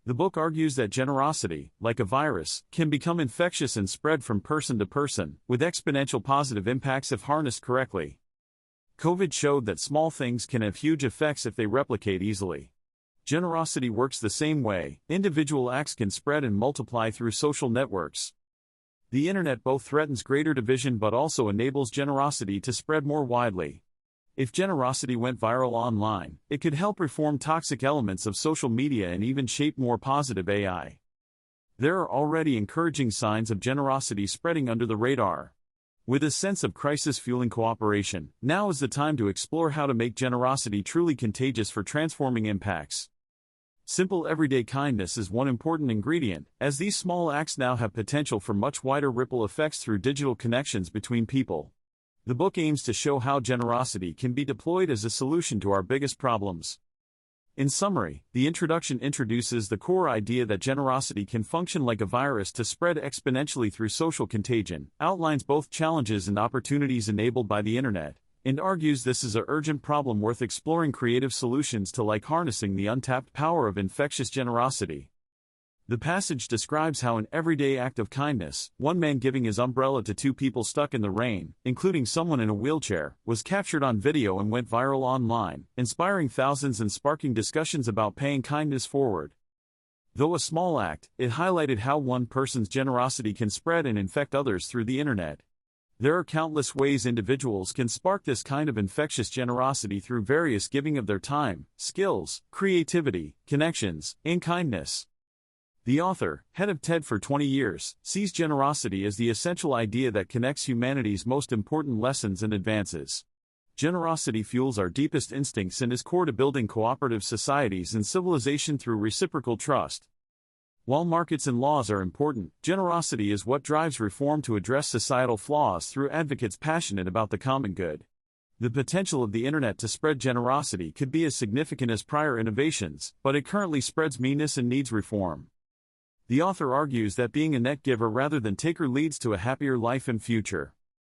The book argues that generosity, like a virus, can become infectious and spread from person to person, with exponential positive impacts if harnessed correctly. COVID showed that small things can have huge effects if they replicate easily. Generosity works the same way. Individual acts can spread and multiply through social networks. The internet both threatens greater division but also enables generosity to spread more widely. If generosity went viral online, it could help reform toxic elements of social media and even shape more positive AI. There are already encouraging signs of generosity spreading under the radar. With a sense of crisis fueling cooperation, now is the time to explore how to make generosity truly contagious for transforming impacts. Simple everyday kindness is one important ingredient, as these small acts now have potential for much wider ripple effects through digital connections between people. The book aims to show how generosity can be deployed as a solution to our biggest problems. In summary, the introduction introduces the core idea that generosity can function like a virus to spread exponentially through social contagion, outlines both challenges and opportunities enabled by the internet, and argues this is an urgent problem worth exploring creative solutions to, like harnessing the untapped power of infectious generosity. The passage describes how an everyday act of kindness, one man giving his umbrella to two people stuck in the rain, including someone in a wheelchair, was captured on video and went viral online, inspiring thousands and sparking discussions about paying kindness forward. Though a small act, it highlighted how one person's generosity can spread and infect others through the internet. There are countless ways individuals can spark this kind of infectious generosity through various giving of their time, skills, creativity, connections, and kindness. The author, head of TED for 20 years, sees generosity as the essential idea that connects humanity's most important lessons and advances. Generosity fuels our deepest instincts and is core to building cooperative societies and civilization through reciprocal trust. While markets and laws are important, generosity is what drives reform to address societal flaws through advocates passionate about the common good. The potential of the internet to spread generosity could be as significant as prior innovations, but it currently spreads meanness and needs reform. The author argues that being a net giver rather than taker leads to a happier life and future.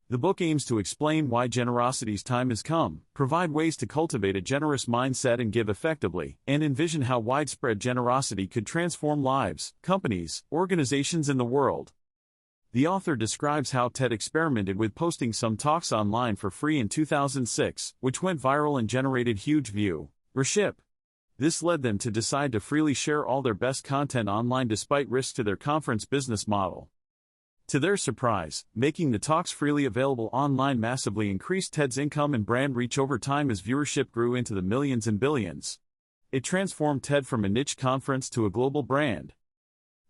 The book aims to explain why generosity's time has come, provide ways to cultivate a generous mindset and give effectively, and envision how widespread generosity could transform lives, companies, organizations, and the world. The author describes how TED experimented with posting some talks online for free in 2006, which went viral and generated huge viewership. This led them to decide to freely share all their best content online despite risks to their conference business model. To their surprise, making the talks freely available online massively increased TED's income and brand reach over time as viewership grew into the millions and billions. It transformed TED from a niche conference to a global brand.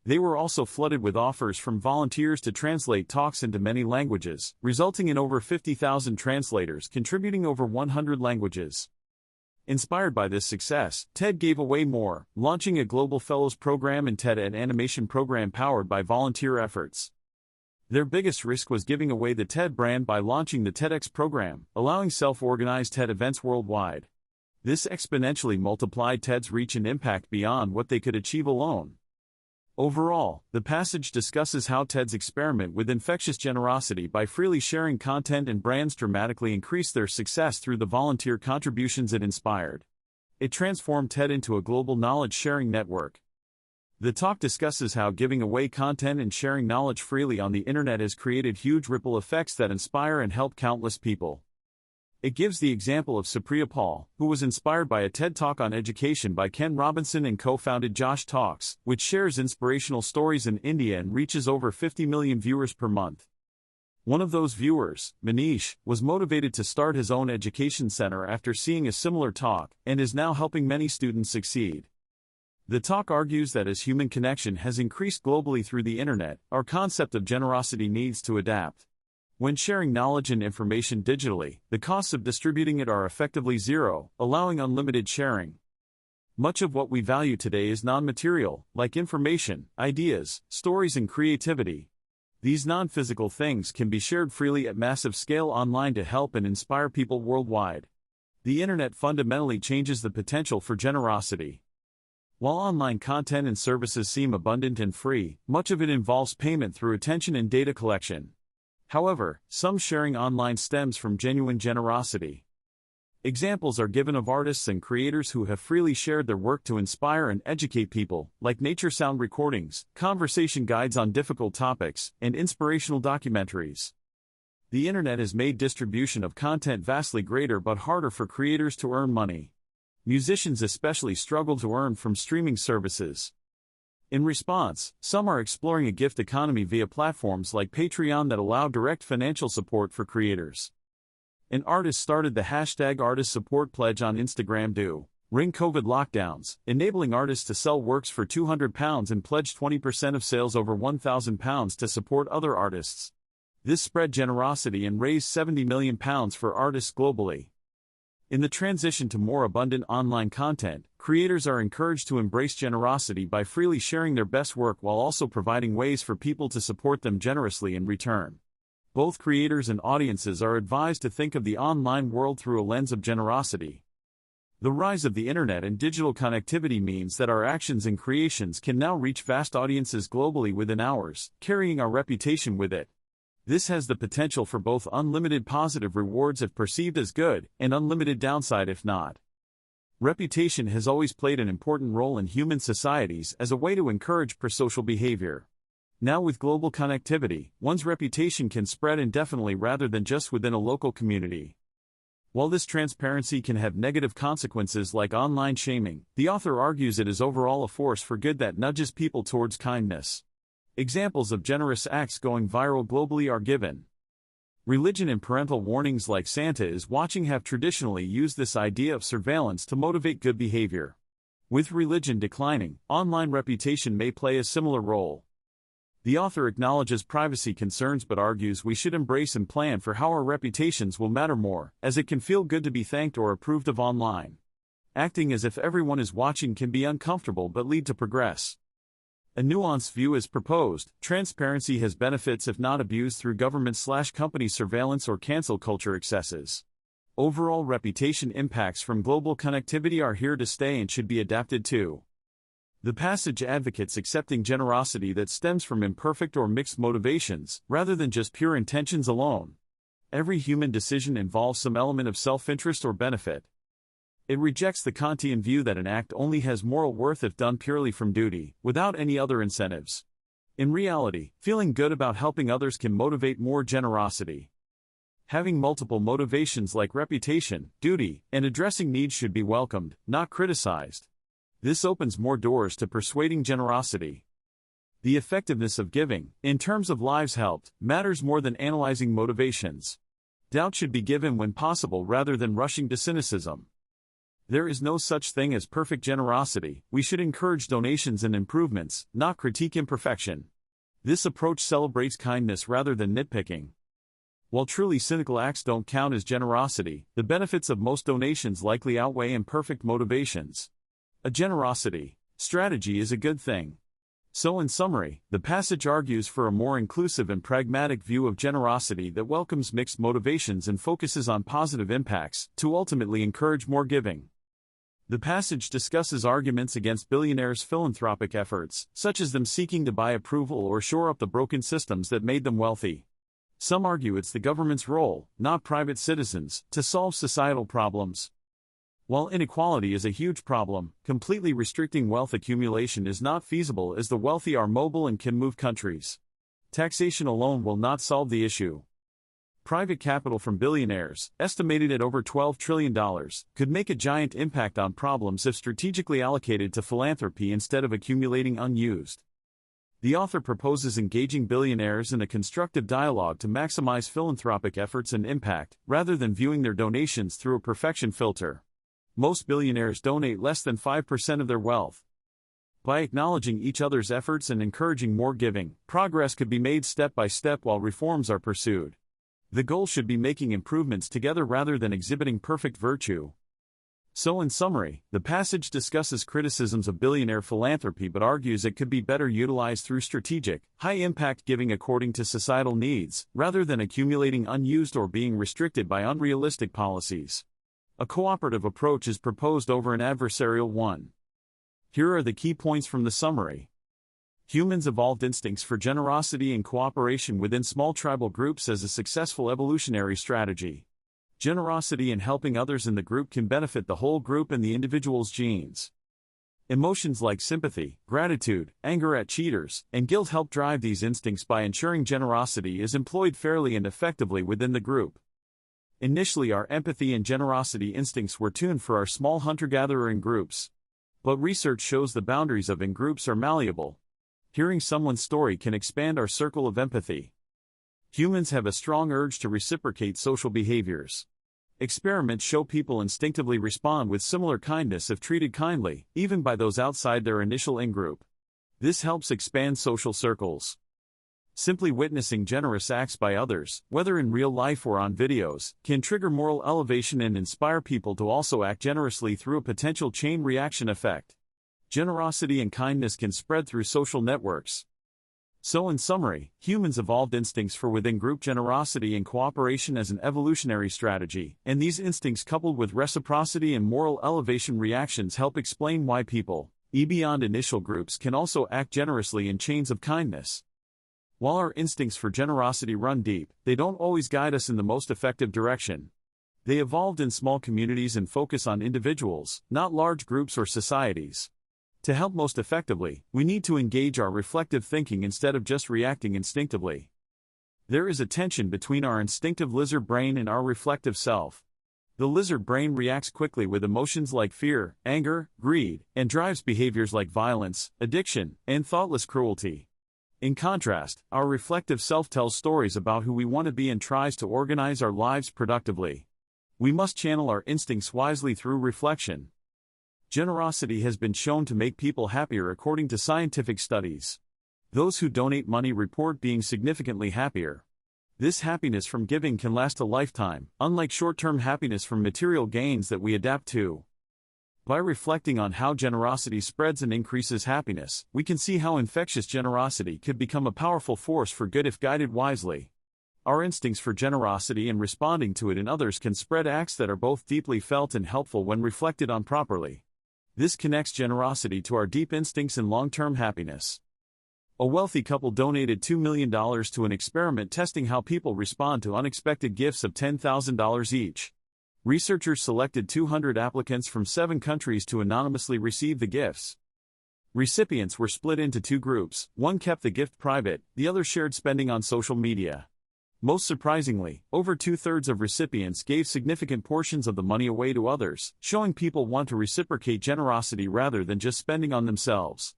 They were also flooded with offers from volunteers to translate talks into many languages, resulting in over 50,000 translators contributing over 100 languages. Inspired by this success, TED gave away more, launching a Global Fellows program and TED Ed animation program powered by volunteer efforts. Their biggest risk was giving away the TED brand by launching the TEDx program, allowing self-organized TED events worldwide. This exponentially multiplied TED's reach and impact beyond what they could achieve alone. Overall, the passage discusses how TED's experiment with infectious generosity by freely sharing content and brands dramatically increased their success through the volunteer contributions it inspired. It transformed TED into a global knowledge-sharing network. The talk discusses how giving away content and sharing knowledge freely on the internet has created huge ripple effects that inspire and help countless people. It gives the example of Supriya Paul, who was inspired by a TED Talk on education by Ken Robinson and co-founded Josh Talks, which shares inspirational stories in India and reaches over 50 million viewers per month. One of those viewers, Manish, was motivated to start his own education center after seeing a similar talk, and is now helping many students succeed. The talk argues that as human connection has increased globally through the internet, our concept of generosity needs to adapt. When sharing knowledge and information digitally, the costs of distributing it are effectively zero, allowing unlimited sharing. Much of what we value today is non-material, like information, ideas, stories, and creativity. These non-physical things can be shared freely at massive scale online to help and inspire people worldwide. The internet fundamentally changes the potential for generosity. While online content and services seem abundant and free, much of it involves payment through attention and data collection. However, some sharing online stems from genuine generosity. Examples are given of artists and creators who have freely shared their work to inspire and educate people, like nature sound recordings, conversation guides on difficult topics, and inspirational documentaries. The internet has made distribution of content vastly greater but harder for creators to earn money. Musicians especially struggle to earn from streaming services. In response, some are exploring a gift economy via platforms like Patreon that allow direct financial support for creators. An artist started the hashtag Artist Support Pledge on Instagram during COVID lockdowns, enabling artists to sell works for £200 and pledge 20% of sales over £1,000 to support other artists. This spread generosity and raised £70 million for artists globally. In the transition to more abundant online content, creators are encouraged to embrace generosity by freely sharing their best work while also providing ways for people to support them generously in return. Both creators and audiences are advised to think of the online world through a lens of generosity. The rise of the internet and digital connectivity means that our actions and creations can now reach vast audiences globally within hours, carrying our reputation with it. This has the potential for both unlimited positive rewards if perceived as good, and unlimited downside if not. Reputation has always played an important role in human societies as a way to encourage prosocial behavior. Now with global connectivity, one's reputation can spread indefinitely rather than just within a local community. While this transparency can have negative consequences like online shaming, the author argues it is overall a force for good that nudges people towards kindness. Examples of generous acts going viral globally are given. Religion and parental warnings like Santa is watching have traditionally used this idea of surveillance to motivate good behavior. With religion declining, online reputation may play a similar role. The author acknowledges privacy concerns but argues we should embrace and plan for how our reputations will matter more, as it can feel good to be thanked or approved of online. Acting as if everyone is watching can be uncomfortable but lead to progress. A nuanced view is proposed. Transparency has benefits if not abused through government/company surveillance or cancel culture excesses. Overall reputation impacts from global connectivity are here to stay and should be adapted to. The passage advocates accepting generosity that stems from imperfect or mixed motivations, rather than just pure intentions alone. Every human decision involves some element of self-interest or benefit. It rejects the Kantian view that an act only has moral worth if done purely from duty, without any other incentives. In reality, feeling good about helping others can motivate more generosity. Having multiple motivations like reputation, duty, and addressing needs should be welcomed, not criticized. This opens more doors to persuading generosity. The effectiveness of giving, in terms of lives helped, matters more than analyzing motivations. Doubt should be given when possible rather than rushing to cynicism. There is no such thing as perfect generosity. We should encourage donations and improvements, not critique imperfection. This approach celebrates kindness rather than nitpicking. While truly cynical acts don't count as generosity, the benefits of most donations likely outweigh imperfect motivations. A generosity strategy is a good thing. So in summary, the passage argues for a more inclusive and pragmatic view of generosity that welcomes mixed motivations and focuses on positive impacts, to ultimately encourage more giving. The passage discusses arguments against billionaires' philanthropic efforts, such as them seeking to buy approval or shore up the broken systems that made them wealthy. Some argue it's the government's role, not private citizens, to solve societal problems. While inequality is a huge problem, completely restricting wealth accumulation is not feasible as the wealthy are mobile and can move countries. Taxation alone will not solve the issue. Private capital from billionaires, estimated at over $12 trillion, could make a giant impact on problems if strategically allocated to philanthropy instead of accumulating unused. The author proposes engaging billionaires in a constructive dialogue to maximize philanthropic efforts and impact, rather than viewing their donations through a perfection filter. Most billionaires donate less than 5% of their wealth. By acknowledging each other's efforts and encouraging more giving, progress could be made step by step while reforms are pursued. The goal should be making improvements together rather than exhibiting perfect virtue. So in summary, the passage discusses criticisms of billionaire philanthropy but argues it could be better utilized through strategic, high-impact giving according to societal needs, rather than accumulating unused or being restricted by unrealistic policies. A cooperative approach is proposed over an adversarial one. Here are the key points from the summary. Humans evolved instincts for generosity and cooperation within small tribal groups as a successful evolutionary strategy. Generosity and helping others in the group can benefit the whole group and the individual's genes. Emotions like sympathy, gratitude, anger at cheaters, and guilt help drive these instincts by ensuring generosity is employed fairly and effectively within the group. Initially, our empathy and generosity instincts were tuned for our small hunter-gatherer in groups. But research shows the boundaries of in-groups are malleable. Hearing someone's story can expand our circle of empathy. Humans have a strong urge to reciprocate social behaviors. Experiments show people instinctively respond with similar kindness if treated kindly, even by those outside their initial in-group. This helps expand social circles. Simply witnessing generous acts by others, whether in real life or on videos, can trigger moral elevation and inspire people to also act generously through a potential chain reaction effect. Generosity and kindness can spread through social networks. So in summary, humans evolved instincts for within-group generosity and cooperation as an evolutionary strategy, and these instincts coupled with reciprocity and moral elevation reactions help explain why people, beyond initial groups, can also act generously in chains of kindness. While our instincts for generosity run deep, they don't always guide us in the most effective direction. They evolved in small communities and focus on individuals, not large groups or societies. To help most effectively, we need to engage our reflective thinking instead of just reacting instinctively. There is a tension between our instinctive lizard brain and our reflective self. The lizard brain reacts quickly with emotions like fear, anger, greed, and drives behaviors like violence, addiction, and thoughtless cruelty. In contrast, our reflective self tells stories about who we want to be and tries to organize our lives productively. We must channel our instincts wisely through reflection. Generosity has been shown to make people happier according to scientific studies. Those who donate money report being significantly happier. This happiness from giving can last a lifetime, unlike short-term happiness from material gains that we adapt to. By reflecting on how generosity spreads and increases happiness, we can see how infectious generosity could become a powerful force for good if guided wisely. Our instincts for generosity and responding to it in others can spread acts that are both deeply felt and helpful when reflected on properly. This connects generosity to our deep instincts and long-term happiness. A wealthy couple donated $2 million to an experiment testing how people respond to unexpected gifts of $10,000 each. Researchers selected 200 applicants from 7 countries to anonymously receive the gifts. Recipients were split into 2 groups, one kept the gift private, the other shared spending on social media. Most surprisingly, over 2/3 of recipients gave significant portions of the money away to others, showing people want to reciprocate generosity rather than just spending on themselves.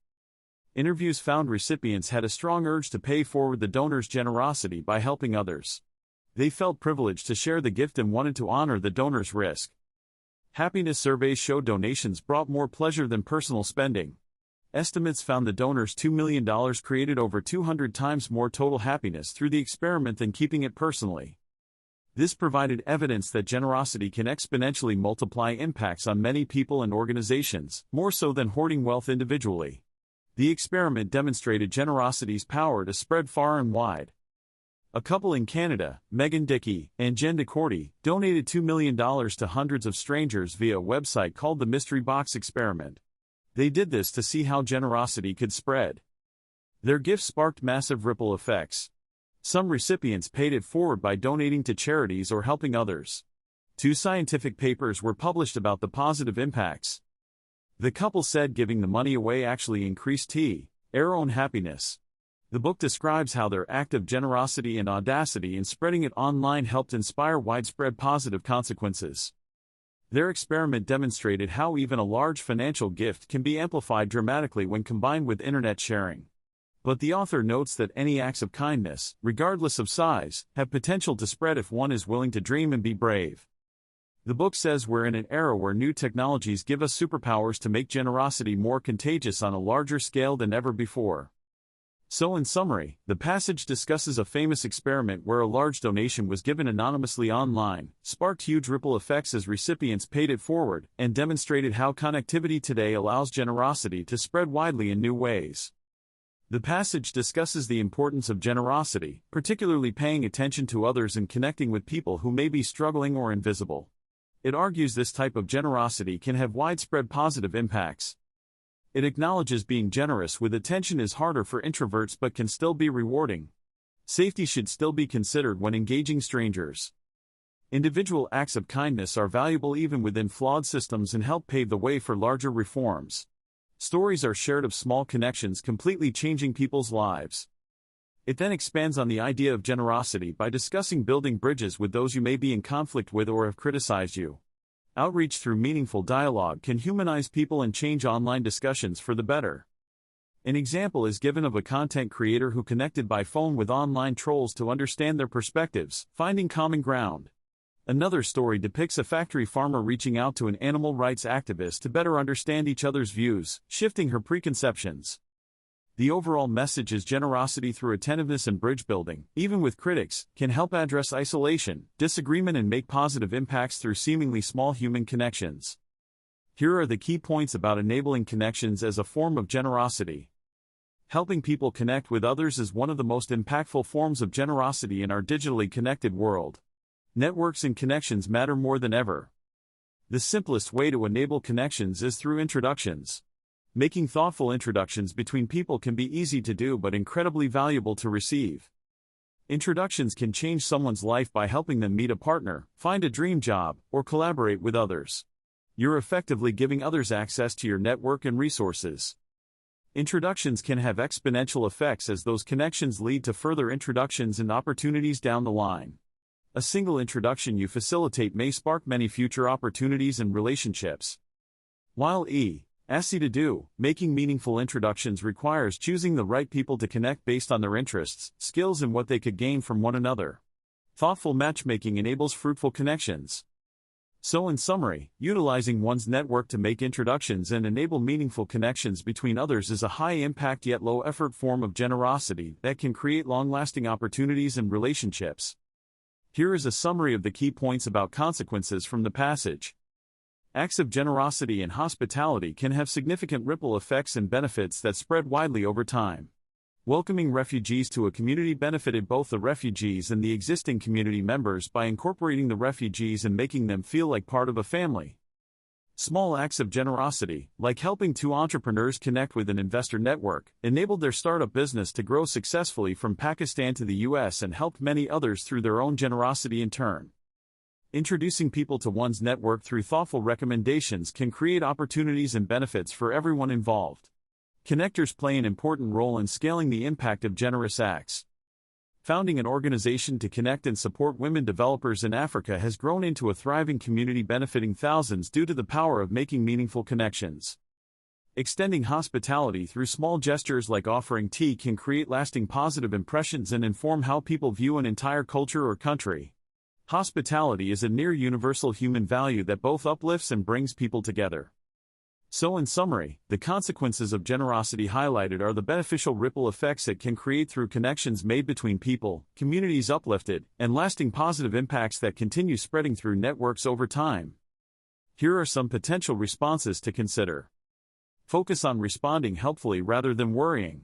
Interviews found recipients had a strong urge to pay forward the donor's generosity by helping others. They felt privileged to share the gift and wanted to honor the donor's risk. Happiness surveys showed donations brought more pleasure than personal spending. Estimates found the donors' $2 million created over 200 times more total happiness through the experiment than keeping it personally. This provided evidence that generosity can exponentially multiply impacts on many people and organizations, more so than hoarding wealth individually. The experiment demonstrated generosity's power to spread far and wide. A couple in Canada, Megan Dickey and Jen DeCourty, donated $2 million to hundreds of strangers via a website called the Mystery Box Experiment. They did this to see how generosity could spread. Their gifts sparked massive ripple effects. Some recipients paid it forward by donating to charities or helping others. 2 scientific papers were published about the positive impacts. The couple said giving the money away actually increased their own happiness. The book describes how their act of generosity and audacity in spreading it online helped inspire widespread positive consequences. Their experiment demonstrated how even a large financial gift can be amplified dramatically when combined with internet sharing. But the author notes that any acts of kindness, regardless of size, have potential to spread if one is willing to dream and be brave. The book says we're in an era where new technologies give us superpowers to make generosity more contagious on a larger scale than ever before. So in summary, the passage discusses a famous experiment where a large donation was given anonymously online, sparked huge ripple effects as recipients paid it forward, and demonstrated how connectivity today allows generosity to spread widely in new ways. The passage discusses the importance of generosity, particularly paying attention to others and connecting with people who may be struggling or invisible. It argues this type of generosity can have widespread positive impacts. It acknowledges being generous with attention is harder for introverts but can still be rewarding. Safety should still be considered when engaging strangers. Individual acts of kindness are valuable even within flawed systems and help pave the way for larger reforms. Stories are shared of small connections completely changing people's lives. It then expands on the idea of generosity by discussing building bridges with those you may be in conflict with or have criticized you. Outreach through meaningful dialogue can humanize people and change online discussions for the better. An example is given of a content creator who connected by phone with online trolls to understand their perspectives, finding common ground. Another story depicts a factory farmer reaching out to an animal rights activist to better understand each other's views, shifting her preconceptions. The overall message is generosity through attentiveness and bridge building, even with critics, can help address isolation, disagreement and make positive impacts through seemingly small human connections. Here are the key points about enabling connections as a form of generosity. Helping people connect with others is one of the most impactful forms of generosity in our digitally connected world. Networks and connections matter more than ever. The simplest way to enable connections is through introductions. Making thoughtful introductions between people can be easy to do but incredibly valuable to receive. Introductions can change someone's life by helping them meet a partner, find a dream job, or collaborate with others. You're effectively giving others access to your network and resources. Introductions can have exponential effects as those connections lead to further introductions and opportunities down the line. A single introduction you facilitate may spark many future opportunities and relationships. While easy to do, making meaningful introductions requires choosing the right people to connect based on their interests, skills and what they could gain from one another. Thoughtful matchmaking enables fruitful connections. So in summary, utilizing one's network to make introductions and enable meaningful connections between others is a high-impact yet low-effort form of generosity that can create long-lasting opportunities and relationships. Here is a summary of the key points about consequences from the passage. Acts of generosity and hospitality can have significant ripple effects and benefits that spread widely over time. Welcoming refugees to a community benefited both the refugees and the existing community members by incorporating the refugees and making them feel like part of a family. Small acts of generosity, like helping two entrepreneurs connect with an investor network, enabled their startup business to grow successfully from Pakistan to the US and helped many others through their own generosity in turn. Introducing people to one's network through thoughtful recommendations can create opportunities and benefits for everyone involved. Connectors play an important role in scaling the impact of generous acts. Founding an organization to connect and support women developers in Africa has grown into a thriving community benefiting thousands due to the power of making meaningful connections. Extending hospitality through small gestures like offering tea can create lasting positive impressions and inform how people view an entire culture or country. Hospitality is a near universal human value that both uplifts and brings people together. So in summary, the consequences of generosity highlighted are the beneficial ripple effects it can create through connections made between people, communities uplifted, and lasting positive impacts that continue spreading through networks over time. Here are some potential responses to consider. Focus on responding helpfully rather than worrying.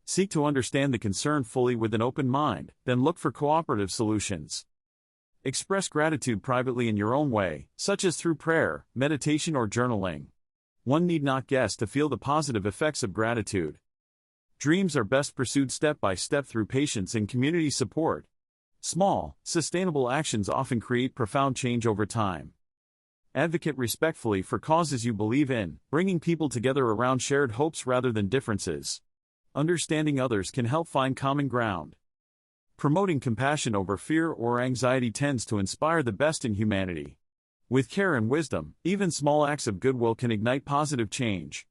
Seek to understand the concern fully with an open mind, then look for cooperative solutions. Express gratitude privately in your own way, such as through prayer, meditation or journaling. One need not guess to feel the positive effects of gratitude. Dreams are best pursued step by step through patience and community support. Small, sustainable actions often create profound change over time. Advocate respectfully for causes you believe in, bringing people together around shared hopes rather than differences. Understanding others can help find common ground. Promoting compassion over fear or anxiety tends to inspire the best in humanity. With care and wisdom, even small acts of goodwill can ignite positive change.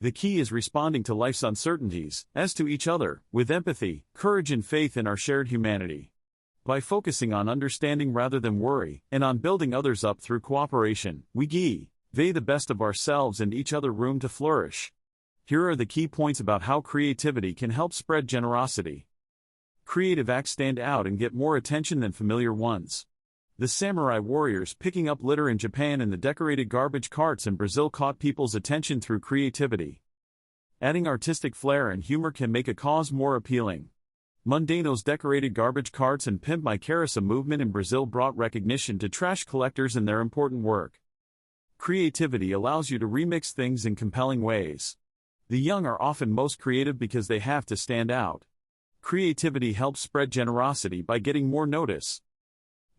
The key is responding to life's uncertainties, as to each other, with empathy, courage and faith in our shared humanity. By focusing on understanding rather than worry, and on building others up through cooperation, we give the best of ourselves and each other room to flourish. Here are the key points about how creativity can help spread generosity. Creative acts stand out and get more attention than familiar ones. The samurai warriors picking up litter in Japan and the decorated garbage carts in Brazil caught people's attention through creativity. Adding artistic flair and humor can make a cause more appealing. Mundanos decorated garbage carts and Pimp My Carroça movement in Brazil brought recognition to trash collectors and their important work. Creativity allows you to remix things in compelling ways. The young are often most creative because they have to stand out. Creativity helps spread generosity by getting more notice.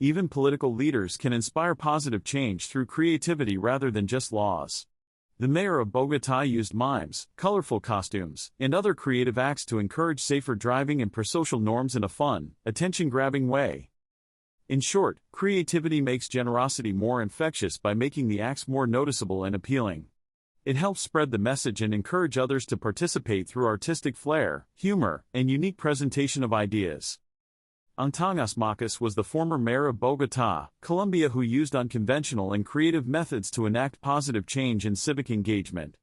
Even political leaders can inspire positive change through creativity rather than just laws. The mayor of Bogotá used mimes, colorful costumes, and other creative acts to encourage safer driving and prosocial norms in a fun, attention-grabbing way. In short, creativity makes generosity more infectious by making the acts more noticeable and appealing. It helps spread the message and encourage others to participate through artistic flair, humor, and unique presentation of ideas. Antanas Marcos was the former mayor of Bogotá, Colombia, who used unconventional and creative methods to enact positive change in civic engagement.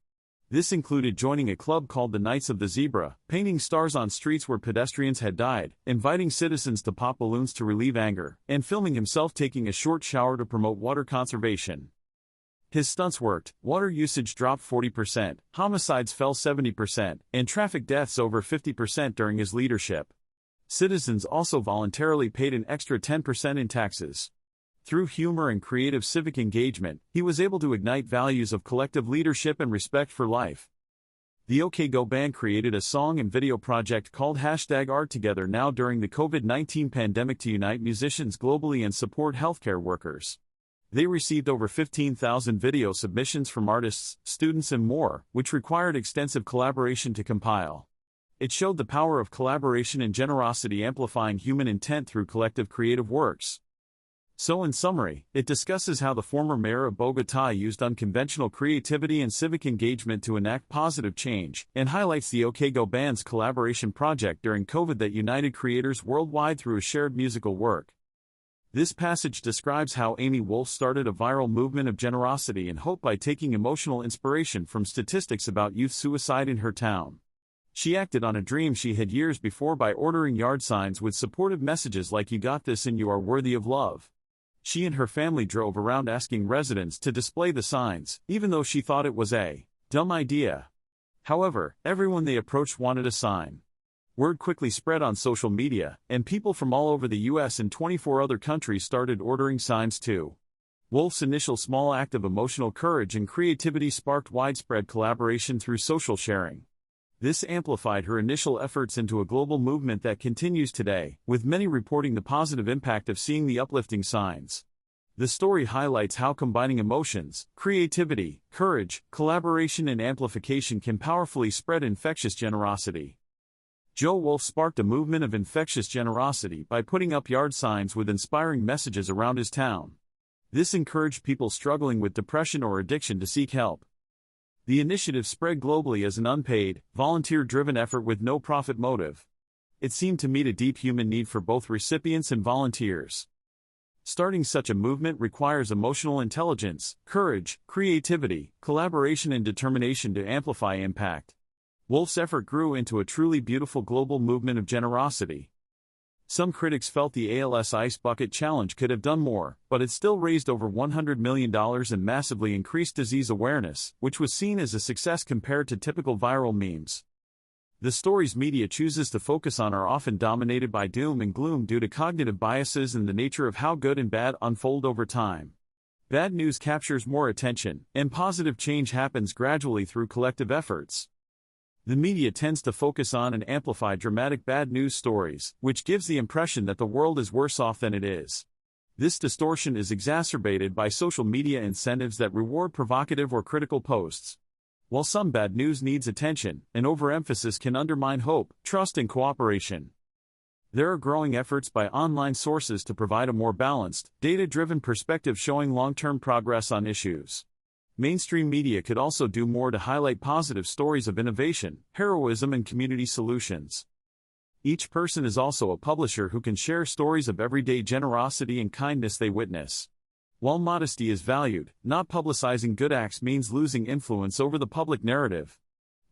This included joining a club called the Knights of the Zebra, painting stars on streets where pedestrians had died, inviting citizens to pop balloons to relieve anger, and filming himself taking a short shower to promote water conservation. His stunts worked, water usage dropped 40%, homicides fell 70%, and traffic deaths over 50% during his leadership. Citizens also voluntarily paid an extra 10% in taxes. Through humor and creative civic engagement, he was able to ignite values of collective leadership and respect for life. The OK Go band created a song and video project called #ArtTogetherNow during the COVID-19 pandemic to unite musicians globally and support healthcare workers. They received over 15,000 video submissions from artists, students, and more, which required extensive collaboration to compile. It showed the power of collaboration and generosity amplifying human intent through collective creative works. So in summary, it discusses how the former mayor of Bogotá used unconventional creativity and civic engagement to enact positive change, and highlights the OK Go band's collaboration project during COVID that united creators worldwide through a shared musical work. This passage describes how Amy Wolf started a viral movement of generosity and hope by taking emotional inspiration from statistics about youth suicide in her town. She acted on a dream she had years before by ordering yard signs with supportive messages like "You got this" and "You are worthy of love." She and her family drove around asking residents to display the signs, even though she thought it was a dumb idea. However, everyone they approached wanted a sign. Word quickly spread on social media, and people from all over the US and 24 other countries started ordering signs too. Wolf's initial small act of emotional courage and creativity sparked widespread collaboration through social sharing. This amplified her initial efforts into a global movement that continues today, with many reporting the positive impact of seeing the uplifting signs. The story highlights how combining emotions, creativity, courage, collaboration, and amplification can powerfully spread infectious generosity. Joe Wolf sparked a movement of infectious generosity by putting up yard signs with inspiring messages around his town. This encouraged people struggling with depression or addiction to seek help. The initiative spread globally as an unpaid, volunteer-driven effort with no profit motive. It seemed to meet a deep human need for both recipients and volunteers. Starting such a movement requires emotional intelligence, courage, creativity, collaboration, and determination to amplify impact. Wolf's effort grew into a truly beautiful global movement of generosity. Some critics felt the ALS Ice Bucket Challenge could have done more, but it still raised over $100 million and massively increased disease awareness, which was seen as a success compared to typical viral memes. The stories media chooses to focus on are often dominated by doom and gloom due to cognitive biases and the nature of how good and bad unfold over time. Bad news captures more attention, and positive change happens gradually through collective efforts. The media tends to focus on and amplify dramatic bad news stories, which gives the impression that the world is worse off than it is. This distortion is exacerbated by social media incentives that reward provocative or critical posts. While some bad news needs attention, an overemphasis can undermine hope, trust, and cooperation. There are growing efforts by online sources to provide a more balanced, data-driven perspective showing long-term progress on issues. Mainstream media could also do more to highlight positive stories of innovation, heroism, and community solutions. Each person is also a publisher who can share stories of everyday generosity and kindness they witness. While modesty is valued, not publicizing good acts means losing influence over the public narrative.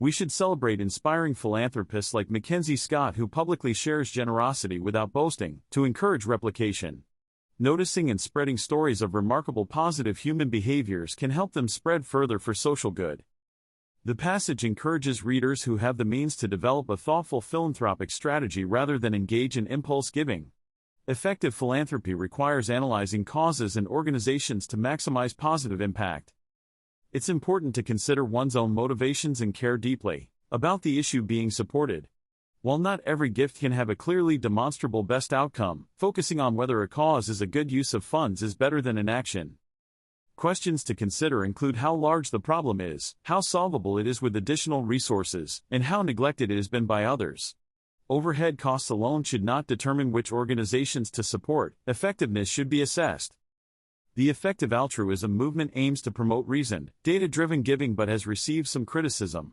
We should celebrate inspiring philanthropists like Mackenzie Scott, who publicly shares generosity without boasting, to encourage replication. Noticing and spreading stories of remarkable positive human behaviors can help them spread further for social good. The passage encourages readers who have the means to develop a thoughtful philanthropic strategy rather than engage in impulse giving. Effective philanthropy requires analyzing causes and organizations to maximize positive impact. It's important to consider one's own motivations and care deeply about the issue being supported. While not every gift can have a clearly demonstrable best outcome, focusing on whether a cause is a good use of funds is better than inaction. Questions to consider include how large the problem is, how solvable it is with additional resources, and how neglected it has been by others. Overhead costs alone should not determine which organizations to support. Effectiveness should be assessed. The effective altruism movement aims to promote reasoned, data-driven giving but has received some criticism.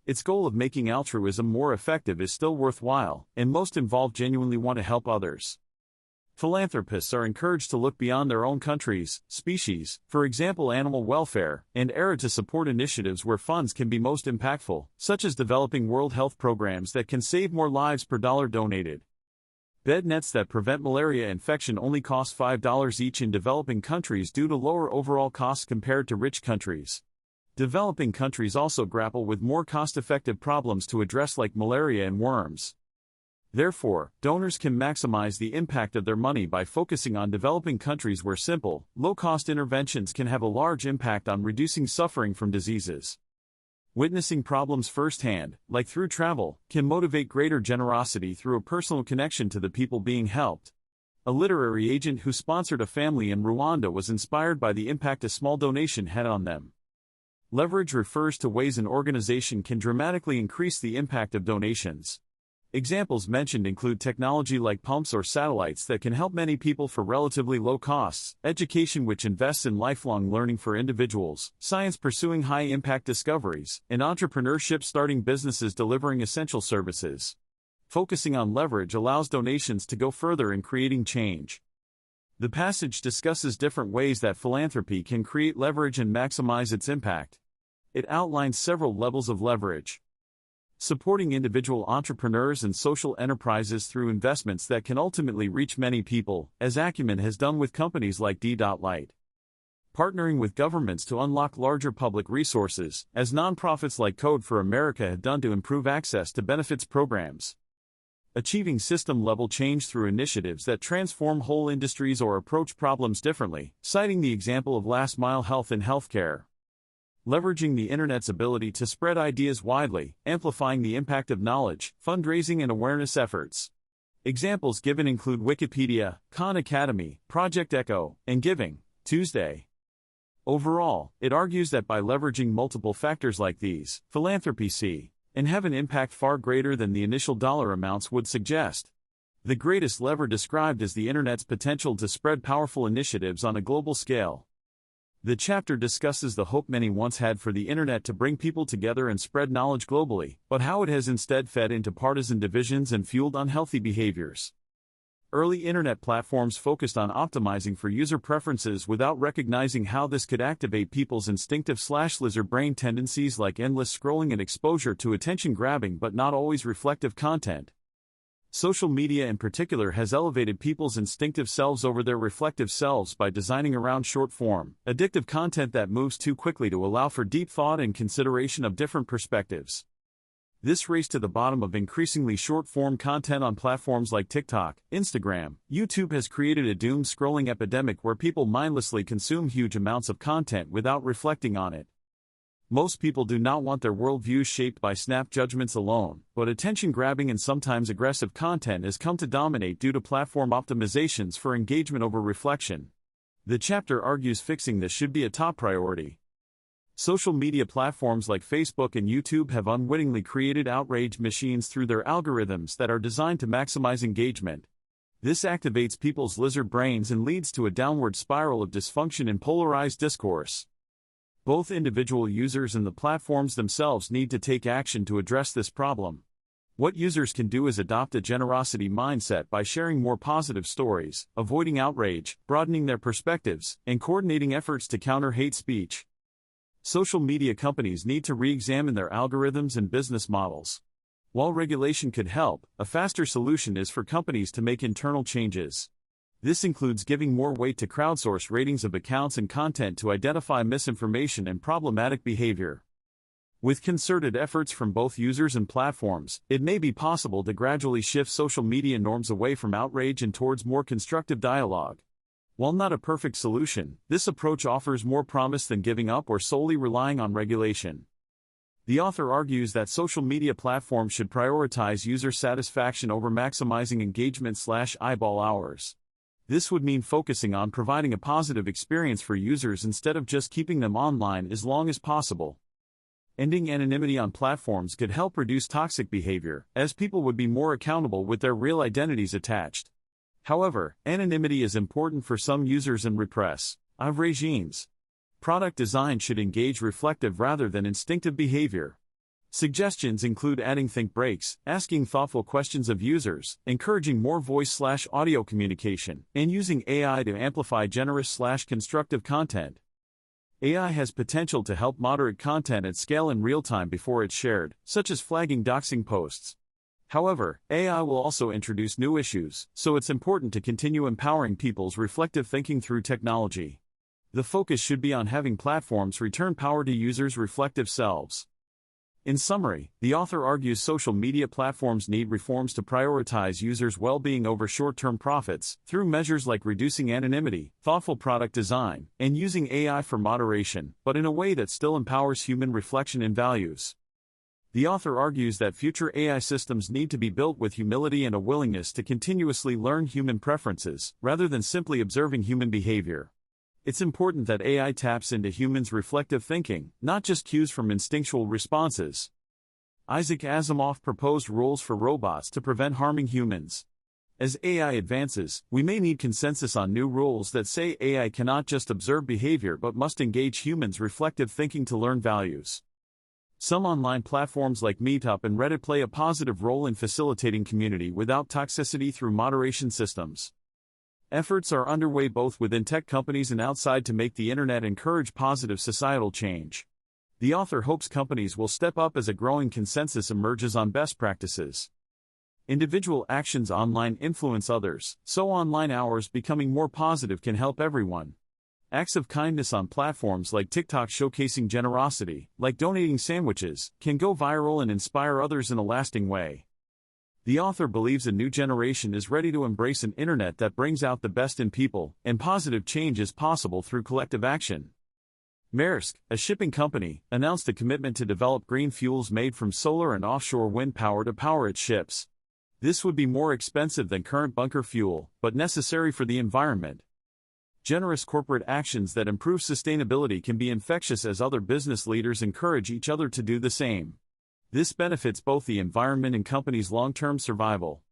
Its goal of making altruism more effective is still worthwhile, and most involved genuinely want to help others. Philanthropists are encouraged to look beyond their own countries, species, for example animal welfare, and era to support initiatives where funds can be most impactful, such as developing World Health programs that can save more lives per dollar donated. Bed nets that prevent malaria infection only cost $5 each in developing countries due to lower overall costs compared to rich countries. Developing countries also grapple with more cost-effective problems to address like malaria and worms. Therefore, donors can maximize the impact of their money by focusing on developing countries where simple, low-cost interventions can have a large impact on reducing suffering from diseases. Witnessing problems firsthand, like through travel, can motivate greater generosity through a personal connection to the people being helped. A literary agent who sponsored a family in Rwanda was inspired by the impact a small donation had on them. Leverage refers to ways an organization can dramatically increase the impact of donations. Examples mentioned include technology like pumps or satellites that can help many people for relatively low costs, education which invests in lifelong learning for individuals, science pursuing high-impact discoveries, and entrepreneurship starting businesses delivering essential services. Focusing on leverage allows donations to go further in creating change. The passage discusses different ways that philanthropy can create leverage and maximize its impact. It outlines several levels of leverage. Supporting individual entrepreneurs and social enterprises through investments that can ultimately reach many people, as Acumen has done with companies like D.Light. Partnering with governments to unlock larger public resources, as nonprofits like Code for America have done to improve access to benefits programs. Achieving system-level change through initiatives that transform whole industries or approach problems differently, citing the example of last-mile health in healthcare. Leveraging the Internet's ability to spread ideas widely, amplifying the impact of knowledge, fundraising and awareness efforts. Examples given include Wikipedia, Khan Academy, Project Echo, and Giving Tuesday. Overall, it argues that by leveraging multiple factors like these, philanthropy can have an impact far greater than the initial dollar amounts would suggest. The greatest lever described is the Internet's potential to spread powerful initiatives on a global scale. The chapter discusses the hope many once had for the Internet to bring people together and spread knowledge globally, but how it has instead fed into partisan divisions and fueled unhealthy behaviors. Early Internet platforms focused on optimizing for user preferences without recognizing how this could activate people's instinctive/lizard brain tendencies like endless scrolling and exposure to attention-grabbing but not always reflective content. Social media in particular has elevated people's instinctive selves over their reflective selves by designing around short-form, addictive content that moves too quickly to allow for deep thought and consideration of different perspectives. This race to the bottom of increasingly short-form content on platforms like TikTok, Instagram, YouTube has created a doom-scrolling epidemic where people mindlessly consume huge amounts of content without reflecting on it. Most people do not want their worldviews shaped by snap judgments alone, but attention-grabbing and sometimes aggressive content has come to dominate due to platform optimizations for engagement over reflection. The chapter argues fixing this should be a top priority. Social media platforms like Facebook and YouTube have unwittingly created outrage machines through their algorithms that are designed to maximize engagement. This activates people's lizard brains and leads to a downward spiral of dysfunction in polarized discourse. Both individual users and the platforms themselves need to take action to address this problem. What users can do is adopt a generosity mindset by sharing more positive stories, avoiding outrage, broadening their perspectives, and coordinating efforts to counter hate speech. Social media companies need to re-examine their algorithms and business models. While regulation could help, a faster solution is for companies to make internal changes. This includes giving more weight to crowdsource ratings of accounts and content to identify misinformation and problematic behavior. With concerted efforts from both users and platforms, it may be possible to gradually shift social media norms away from outrage and towards more constructive dialogue. While not a perfect solution, this approach offers more promise than giving up or solely relying on regulation. The author argues that social media platforms should prioritize user satisfaction over maximizing engagement/eyeball hours. This would mean focusing on providing a positive experience for users instead of just keeping them online as long as possible. Ending anonymity on platforms could help reduce toxic behavior, as people would be more accountable with their real identities attached. However, anonymity is important for some users and regressive regimes. Product design should engage reflective rather than instinctive behavior. Suggestions include adding think breaks, asking thoughtful questions of users, encouraging more voice/audio communication, and using AI to amplify generous/constructive content. AI has potential to help moderate content at scale in real time before it's shared, such as flagging doxing posts. However, AI will also introduce new issues, so it's important to continue empowering people's reflective thinking through technology. The focus should be on having platforms return power to users' reflective selves. In summary, the author argues social media platforms need reforms to prioritize users' well-being over short-term profits, through measures like reducing anonymity, thoughtful product design, and using AI for moderation, but in a way that still empowers human reflection and values. The author argues that future AI systems need to be built with humility and a willingness to continuously learn human preferences, rather than simply observing human behavior. It's important that AI taps into humans' reflective thinking, not just cues from instinctual responses. Isaac Asimov proposed rules for robots to prevent harming humans. As AI advances, we may need consensus on new rules that say AI cannot just observe behavior but must engage humans' reflective thinking to learn values. Some online platforms like Meetup and Reddit play a positive role in facilitating community without toxicity through moderation systems. Efforts are underway both within tech companies and outside to make the internet encourage positive societal change. The author hopes companies will step up as a growing consensus emerges on best practices. Individual actions online influence others, so online hours becoming more positive can help everyone. Acts of kindness on platforms like TikTok showcasing generosity, like donating sandwiches, can go viral and inspire others in a lasting way. The author believes a new generation is ready to embrace an internet that brings out the best in people, and positive change is possible through collective action. Maersk, a shipping company, announced a commitment to develop green fuels made from solar and offshore wind power to power its ships. This would be more expensive than current bunker fuel, but necessary for the environment. Generous corporate actions that improve sustainability can be infectious as other business leaders encourage each other to do the same. This benefits both the environment and companies' long-term survival.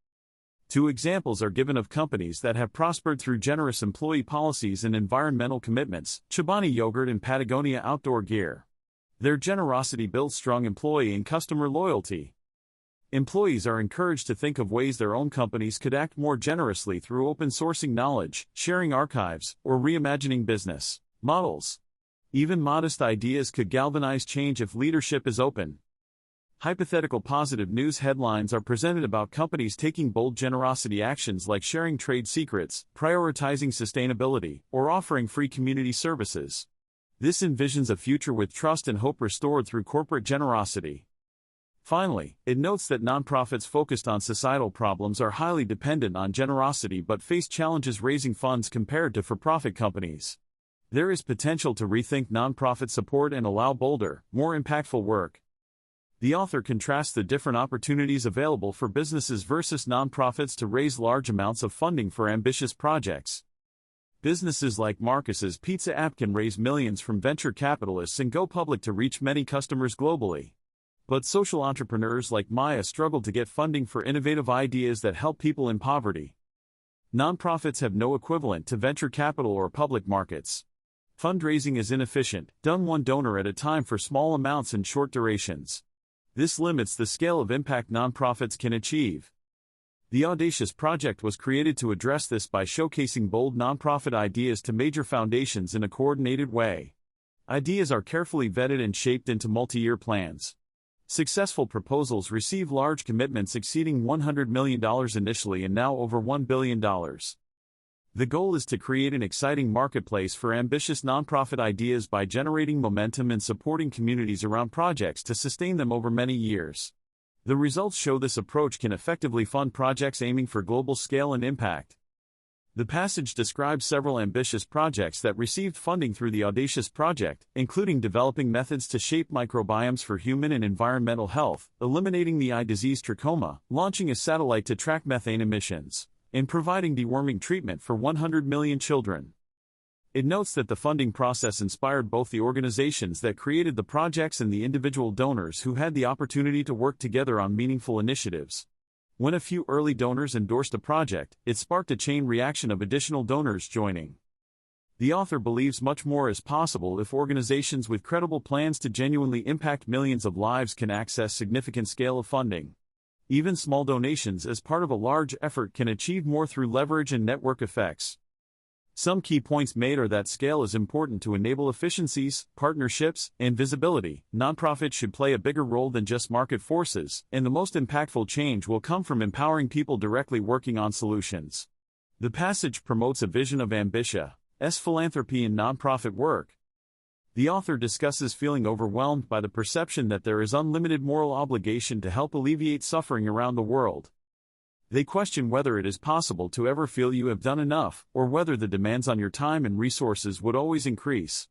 Two examples are given of companies that have prospered through generous employee policies and environmental commitments: Chobani Yogurt and Patagonia Outdoor Gear. Their generosity builds strong employee and customer loyalty. Employees are encouraged to think of ways their own companies could act more generously through open sourcing knowledge, sharing archives, or reimagining business models. Even modest ideas could galvanize change if leadership is open. Hypothetical positive news headlines are presented about companies taking bold generosity actions like sharing trade secrets, prioritizing sustainability, or offering free community services. This envisions a future with trust and hope restored through corporate generosity. Finally, it notes that nonprofits focused on societal problems are highly dependent on generosity but face challenges raising funds compared to for-profit companies. There is potential to rethink nonprofit support and allow bolder, more impactful work. The author contrasts the different opportunities available for businesses versus nonprofits to raise large amounts of funding for ambitious projects. Businesses like Marcus's Pizza app can raise millions from venture capitalists and go public to reach many customers globally. But social entrepreneurs like Maya struggle to get funding for innovative ideas that help people in poverty. Nonprofits have no equivalent to venture capital or public markets. Fundraising is inefficient, done one donor at a time for small amounts and short durations. This limits the scale of impact nonprofits can achieve. The Audacious Project was created to address this by showcasing bold nonprofit ideas to major foundations in a coordinated way. Ideas are carefully vetted and shaped into multi-year plans. Successful proposals receive large commitments exceeding $100 million initially and now over $1 billion. The goal is to create an exciting marketplace for ambitious nonprofit ideas by generating momentum and supporting communities around projects to sustain them over many years. The results show this approach can effectively fund projects aiming for global scale and impact. The passage describes several ambitious projects that received funding through the Audacious Project, including developing methods to shape microbiomes for human and environmental health, eliminating the eye disease trachoma, launching a satellite to track methane emissions, and providing deworming treatment for 100 million children. It notes that the funding process inspired both the organizations that created the projects and the individual donors who had the opportunity to work together on meaningful initiatives. When a few early donors endorsed a project, it sparked a chain reaction of additional donors joining. The author believes much more is possible if organizations with credible plans to genuinely impact millions of lives can access significant scale of funding. Even small donations as part of a large effort can achieve more through leverage and network effects. Some key points made are that scale is important to enable efficiencies, partnerships, and visibility. Nonprofits should play a bigger role than just market forces, and the most impactful change will come from empowering people directly working on solutions. The passage promotes a vision of ambitious philanthropy in nonprofit work. The author discusses feeling overwhelmed by the perception that there is unlimited moral obligation to help alleviate suffering around the world. They question whether it is possible to ever feel you have done enough, or whether the demands on your time and resources would always increase.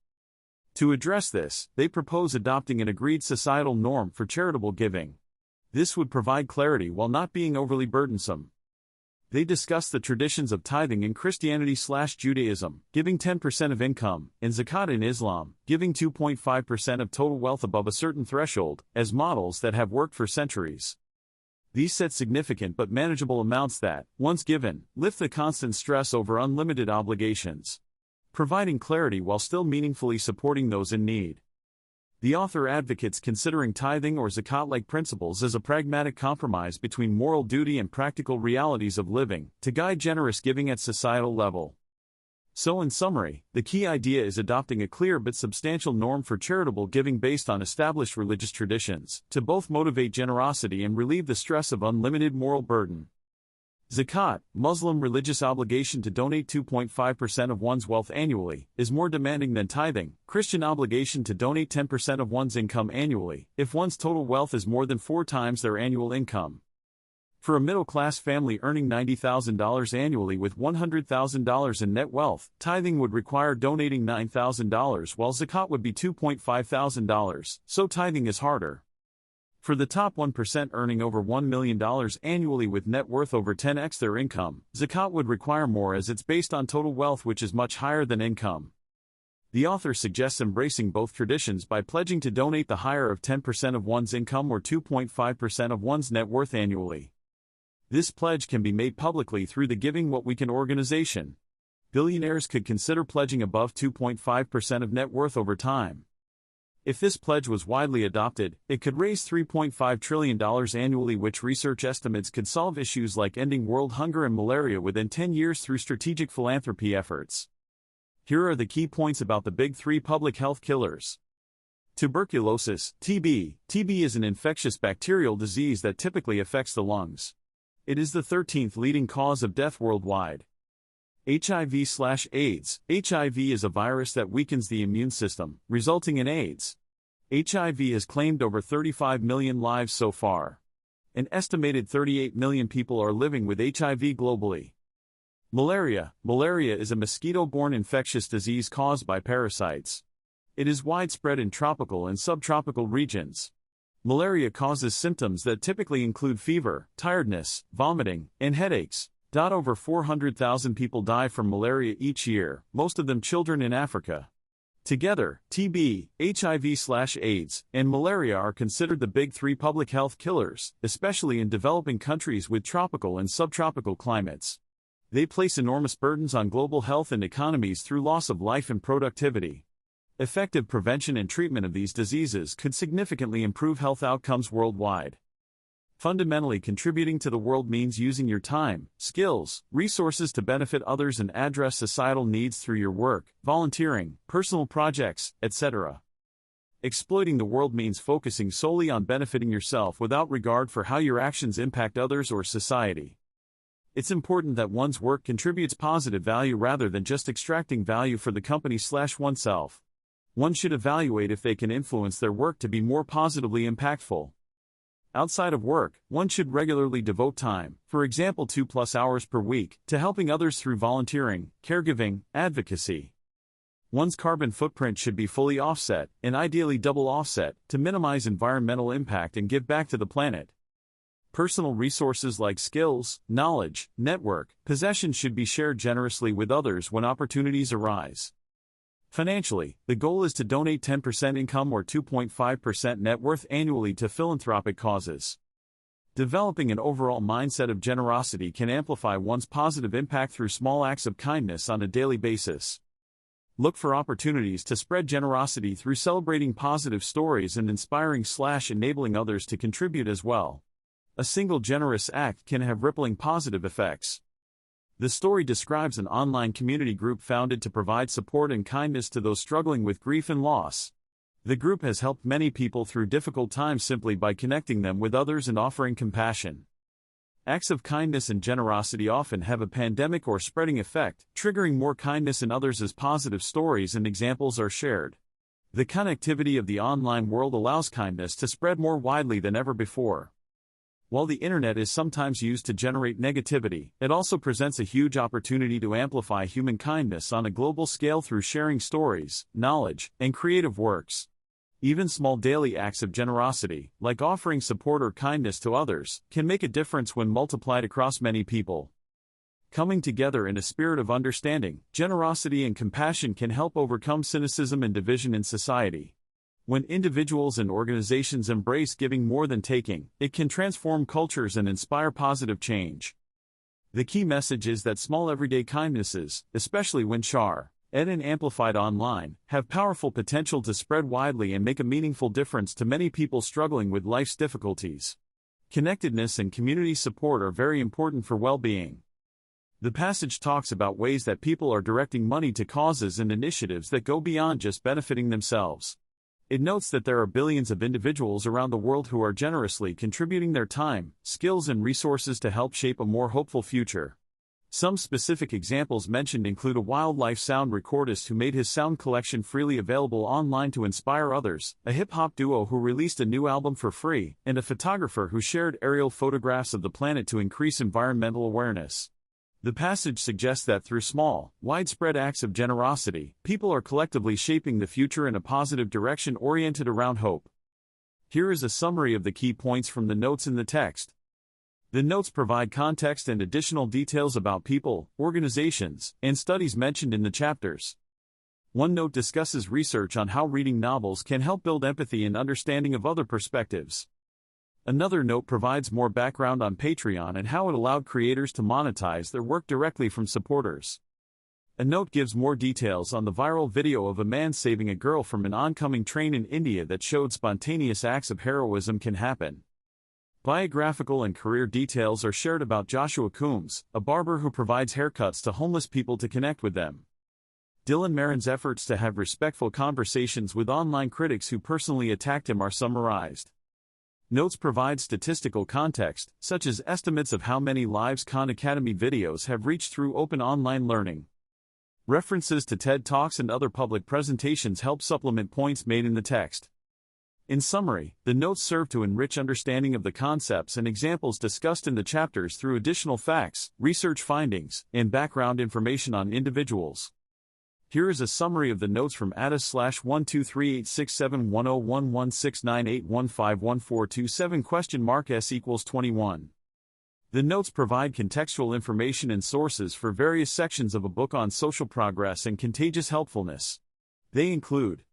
To address this, they propose adopting an agreed societal norm for charitable giving. This would provide clarity while not being overly burdensome. They discuss the traditions of tithing in Christianity/Judaism, giving 10% of income, and zakat in Islam, giving 2.5% of total wealth above a certain threshold, as models that have worked for centuries. These set significant but manageable amounts that, once given, lift the constant stress over unlimited obligations, providing clarity while still meaningfully supporting those in need. The author advocates considering tithing or zakat-like principles as a pragmatic compromise between moral duty and practical realities of living, to guide generous giving at societal level. So in summary, the key idea is adopting a clear but substantial norm for charitable giving based on established religious traditions, to both motivate generosity and relieve the stress of unlimited moral burden. Zakat, Muslim religious obligation to donate 2.5% of one's wealth annually, is more demanding than tithing, Christian obligation to donate 10% of one's income annually, if one's total wealth is more than 4 times their annual income. For a middle-class family earning $90,000 annually with $100,000 in net wealth, tithing would require donating $9,000 while zakat would be $2,500, so tithing is harder. For the top 1% earning over $1 million annually with net worth over 10x their income, zakat would require more as it's based on total wealth which is much higher than income. The author suggests embracing both traditions by pledging to donate the higher of 10% of one's income or 2.5% of one's net worth annually. This pledge can be made publicly through the Giving What We Can organization. Billionaires could consider pledging above 2.5% of net worth over time. If this pledge was widely adopted, it could raise $3.5 trillion annually, which research estimates could solve issues like ending world hunger and malaria within 10 years through strategic philanthropy efforts. Here are the key points about the big 3 public health killers. Tuberculosis, TB. TB is an infectious bacterial disease that typically affects the lungs. It is the 13th leading cause of death worldwide. HIV/AIDS. HIV is a virus that weakens the immune system, resulting in AIDS. HIV has claimed over 35 million lives so far. An estimated 38 million people are living with HIV globally. Malaria. Malaria is a mosquito-borne infectious disease caused by parasites. It is widespread in tropical and subtropical regions. Malaria causes symptoms that typically include fever, tiredness, vomiting, and headaches. Over 400,000 people die from malaria each year, most of them children in Africa. Together, TB, HIV/AIDS, and malaria are considered the big 3 public health killers, especially in developing countries with tropical and subtropical climates. They place enormous burdens on global health and economies through loss of life and productivity. Effective prevention and treatment of these diseases could significantly improve health outcomes worldwide. Fundamentally contributing to the world means using your time, skills, resources to benefit others and address societal needs through your work, volunteering, personal projects, etc. Exploiting the world means focusing solely on benefiting yourself without regard for how your actions impact others or society. It's important that one's work contributes positive value rather than just extracting value for the company/oneself. One should evaluate if they can influence their work to be more positively impactful. Outside of work, one should regularly devote time, for example 2+ hours per week, to helping others through volunteering, caregiving, advocacy. One's carbon footprint should be fully offset, and ideally double offset, to minimize environmental impact and give back to the planet. Personal resources like skills, knowledge, network, possessions should be shared generously with others when opportunities arise. Financially, the goal is to donate 10% income or 2.5% net worth annually to philanthropic causes. Developing an overall mindset of generosity can amplify one's positive impact through small acts of kindness on a daily basis. Look for opportunities to spread generosity through celebrating positive stories and inspiring/enabling others to contribute as well. A single generous act can have rippling positive effects. The story describes an online community group founded to provide support and kindness to those struggling with grief and loss. The group has helped many people through difficult times simply by connecting them with others and offering compassion. Acts of kindness and generosity often have a pandemic or spreading effect, triggering more kindness in others as positive stories and examples are shared. The connectivity of the online world allows kindness to spread more widely than ever before. While the internet is sometimes used to generate negativity, it also presents a huge opportunity to amplify human kindness on a global scale through sharing stories, knowledge, and creative works. Even small daily acts of generosity, like offering support or kindness to others, can make a difference when multiplied across many people. Coming together in a spirit of understanding, generosity and compassion can help overcome cynicism and division in society. When individuals and organizations embrace giving more than taking, it can transform cultures and inspire positive change. The key message is that small everyday kindnesses, especially when shared and amplified online, have powerful potential to spread widely and make a meaningful difference to many people struggling with life's difficulties. Connectedness and community support are very important for well-being. The passage talks about ways that people are directing money to causes and initiatives that go beyond just benefiting themselves. It notes that there are billions of individuals around the world who are generously contributing their time, skills and resources to help shape a more hopeful future. Some specific examples mentioned include a wildlife sound recordist who made his sound collection freely available online to inspire others, a hip-hop duo who released a new album for free, and a photographer who shared aerial photographs of the planet to increase environmental awareness. The passage suggests that through small, widespread acts of generosity, people are collectively shaping the future in a positive direction oriented around hope. Here is a summary of the key points from the notes in the text. The notes provide context and additional details about people, organizations, and studies mentioned in the chapters. One note discusses research on how reading novels can help build empathy and understanding of other perspectives. Another note provides more background on Patreon and how it allowed creators to monetize their work directly from supporters. A note gives more details on the viral video of a man saving a girl from an oncoming train in India that showed spontaneous acts of heroism can happen. Biographical and career details are shared about Joshua Coombs, a barber who provides haircuts to homeless people to connect with them. Dylan Marin's efforts to have respectful conversations with online critics who personally attacked him are summarized. Notes provide statistical context, such as estimates of how many lives Khan Academy videos have reached through open online learning. References to TED Talks and other public presentations help supplement points made in the text. In summary, the notes serve to enrich understanding of the concepts and examples discussed in the chapters through additional facts, research findings, and background information on individuals. Here is a summary of the notes from ATAS/1238671011698151427 The notes provide contextual information and sources for various sections of a book on social progress and contagious helpfulness. They include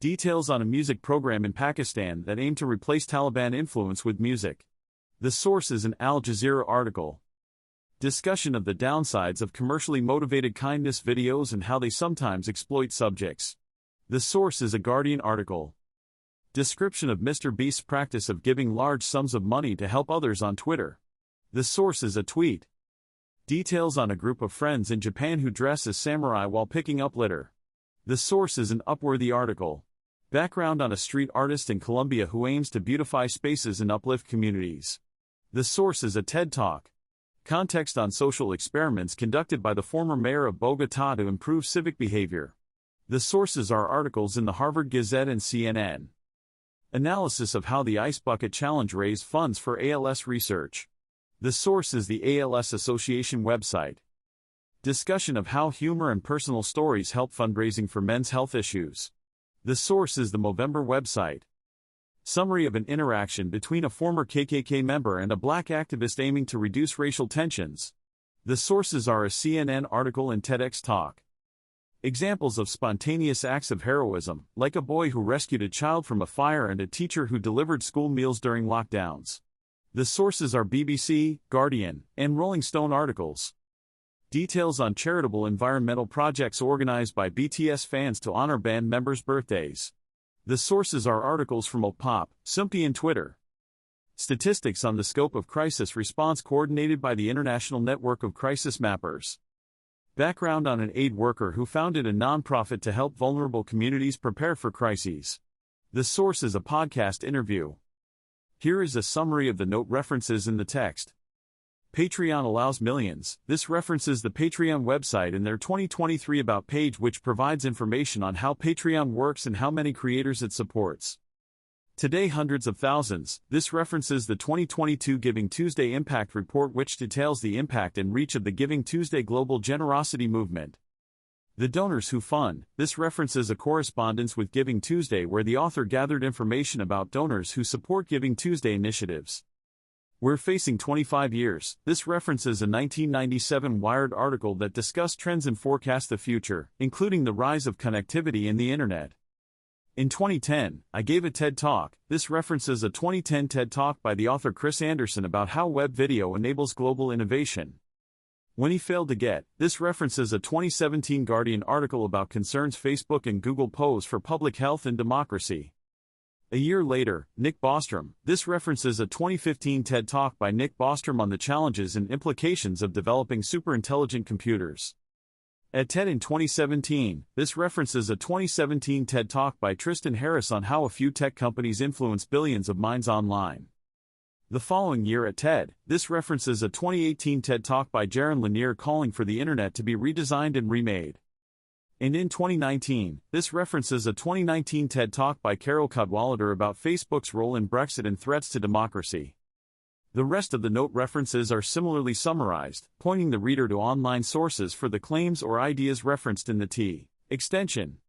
details on a music program in Pakistan that aimed to replace Taliban influence with music. The source is an Al Jazeera article. Discussion of the downsides of commercially motivated kindness videos and how they sometimes exploit subjects. The source is a Guardian article. Description of Mr. Beast's practice of giving large sums of money to help others on Twitter. The source is a tweet. Details on a group of friends in Japan who dress as samurai while picking up litter. The source is an Upworthy article. Background on a street artist in Colombia who aims to beautify spaces and uplift communities. The source is a TED Talk. Context on social experiments conducted by the former mayor of Bogotá to improve civic behavior. The sources are articles in the Harvard Gazette and CNN. Analysis of how the Ice Bucket Challenge raised funds for ALS research. The source is the ALS Association website. Discussion of how humor and personal stories help fundraising for men's health issues. The source is the Movember website. Summary of an interaction between a former KKK member and a black activist aiming to reduce racial tensions. The sources are a CNN article and TEDx talk. Examples of spontaneous acts of heroism, like a boy who rescued a child from a fire and a teacher who delivered school meals during lockdowns. The sources are BBC, Guardian, and Rolling Stone articles. Details on charitable environmental projects organized by BTS fans to honor band members' birthdays. The sources are articles from Opop, Sumpy and Twitter. Statistics on the scope of crisis response coordinated by the International Network of Crisis Mappers. Background on an aid worker who founded a nonprofit to help vulnerable communities prepare for crises. The source is a podcast interview. Here is a summary of the note references in the text. Patreon allows millions. This references the Patreon website in their 2023 About page, which provides information on how Patreon works and how many creators it supports. Today hundreds of thousands. This references the 2022 Giving Tuesday Impact Report, which details the impact and reach of the Giving Tuesday global generosity movement. The donors who fund. This references a correspondence with Giving Tuesday where the author gathered information about donors who support Giving Tuesday initiatives. We're facing 25 years. This references a 1997 Wired article that discussed trends and forecast the future, including the rise of connectivity and the internet. In 2010, I gave a TED Talk. This references a 2010 TED Talk by the author Chris Anderson about how web video enables global innovation. When he failed to get, this references a 2017 Guardian article about concerns Facebook and Google pose for public health and democracy. A year later, Nick Bostrom. This references a 2015 TED Talk by Nick Bostrom on the challenges and implications of developing superintelligent computers. At TED in 2017, this references a 2017 TED Talk by Tristan Harris on how a few tech companies influence billions of minds online. The following year at TED, this references a 2018 TED Talk by Jaron Lanier calling for the internet to be redesigned and remade. And in 2019, this references a 2019 TED Talk by Carol Cadwalader about Facebook's role in Brexit and threats to democracy. The rest of the note references are similarly summarized, pointing the reader to online sources for the claims or ideas referenced in the T extension.